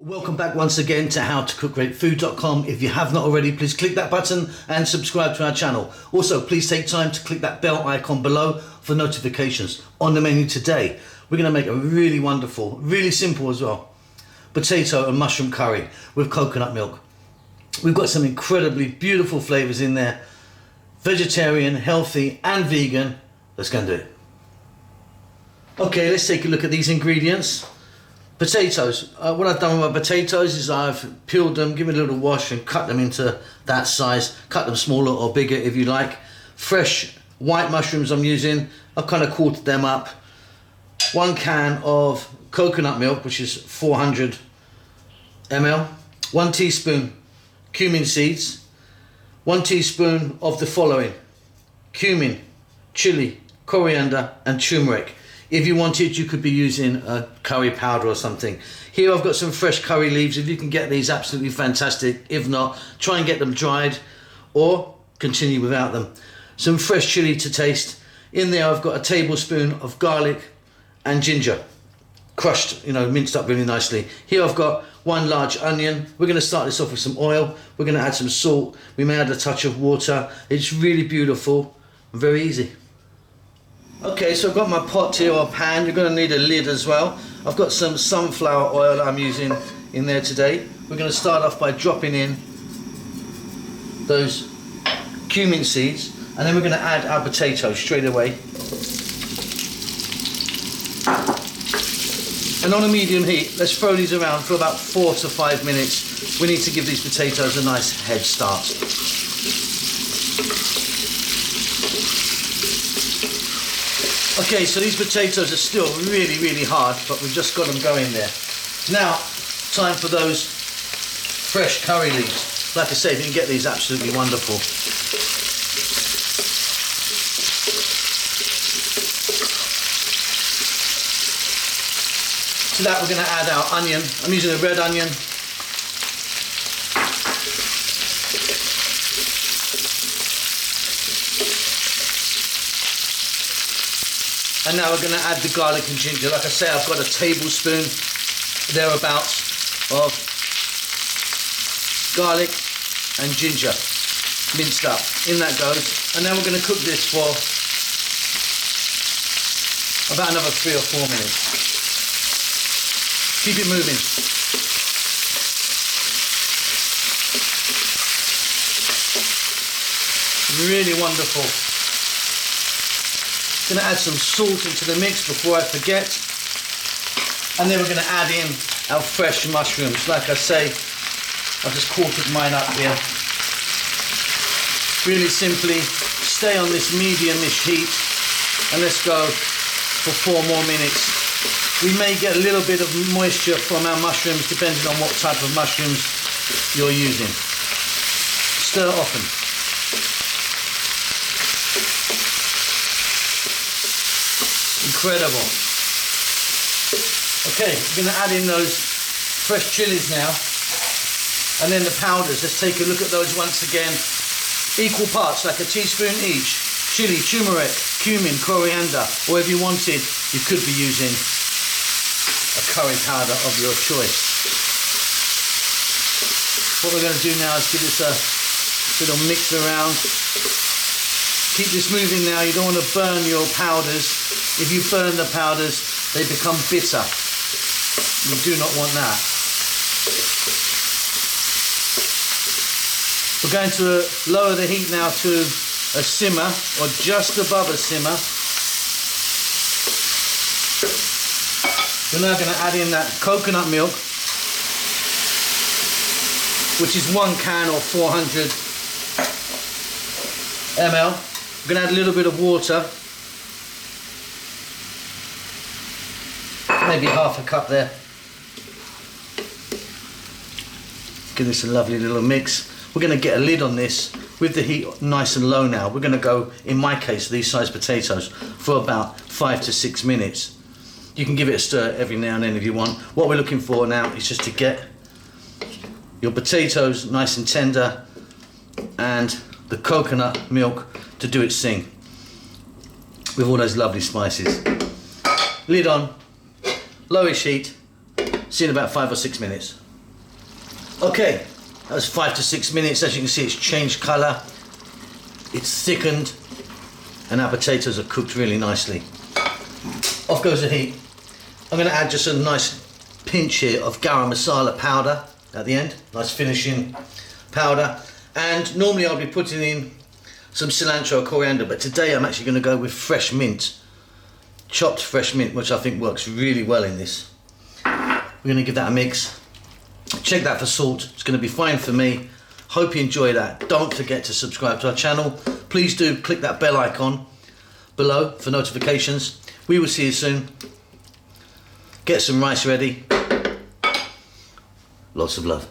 Welcome back once again to howtocookgreatfood.com. If you have not already, please click that button and subscribe to our channel. Also, please take time to click that bell icon below for notifications. On the menu today, we're going to make a really wonderful, really simple as well, potato and mushroom curry with coconut milk. We've got some incredibly beautiful flavors in there. Vegetarian, healthy and vegan. Let's go and do it. Okay, let's take a look at these ingredients. Potatoes. What I've done with my potatoes is I've peeled them, given a little wash and cut them into that size. Cut them smaller or bigger if you like. Fresh white mushrooms I'm using. I've kind of quartered them up. 1 can of coconut milk, which is 400 ml. 1 teaspoon cumin seeds. 1 teaspoon of the following: cumin, chili, coriander and turmeric. If you wanted, you could be using a curry powder or something. Here I've got some fresh curry leaves. If you can get these, absolutely fantastic. If not, try and get them dried or continue without them. Some fresh chili to taste. In there I've got a tablespoon of garlic and ginger, crushed, minced up really nicely. Here I've got 1 large onion. We're going to start this off with some oil. We're going to add some salt. We may add a touch of water. It's really beautiful and very easy. Okay, so I've got my pot here, or pan. You're going to need a lid as well. I've got some sunflower oil that I'm using in there today. We're going to start off by dropping in those cumin seeds, and then we're going to add our potatoes straight away. And on a medium heat, let's throw these around for about 4 to 5 minutes. We need to give these potatoes a nice head start. Okay, so these potatoes are still really, really hard, but we've just got them going there. Now, time for those fresh curry leaves. Like I say, if you can get these, absolutely wonderful. To that, we're going to add our onion. I'm using a red onion. And now we're going to add the garlic and ginger. Like I say, I've got a tablespoon thereabouts of garlic and ginger minced up. In that goes. And then we're going to cook this for about another 3 or 4 minutes. Keep it moving. Really wonderful. Going to add some salt into the mix before I forget, and then we're going to add in our fresh mushrooms. Like I say, I've just quartered mine up here. Really simply, stay on this medium-ish heat, and let's go for 4 more minutes. We may get a little bit of moisture from our mushrooms depending on what type of mushrooms you're using. Stir often. Incredible. Okay, we're going to add in those fresh chilies now, and then the powders. Let's take a look at those once again. Equal parts, like a teaspoon each. Chili, turmeric, cumin, coriander, or if you wanted, you could be using a curry powder of your choice. What we're going to do now is give this a little mix around. Keep this moving now. You don't want to burn your powders. If you burn the powders, they become bitter. You do not want that. We're going to lower the heat now to a simmer, or just above a simmer. We're now going to add in that coconut milk, which is 1 can or 400 ml. We're going to add a little bit of water, maybe half a cup there. Give this a lovely little mix. We're going to get a lid on this with the heat nice and low now. We're going to go, in my case, these size potatoes, for about 5 to 6 minutes. You can give it a stir every now and then if you want. What we're looking for now is just to get your potatoes nice and tender and the coconut milk to do its thing with all those lovely spices. Lid on, lowish heat, see you in about 5 or 6 minutes. Okay, that was 5 to 6 minutes. As you can see, it's changed colour, it's thickened, and our potatoes are cooked really nicely. Off goes the heat. I'm going to add just a nice pinch here of garam masala powder at the end, nice finishing powder. And normally I'll be putting in some cilantro or coriander, but today I'm actually going to go with fresh mint, chopped fresh mint, which I think works really well in this. We're going to give that a mix. Check that for salt, it's going to be fine for me. Hope you enjoy that. Don't forget to subscribe to our channel. Please do click that bell icon below for notifications. We will see you soon. Get some rice ready. Lots of love.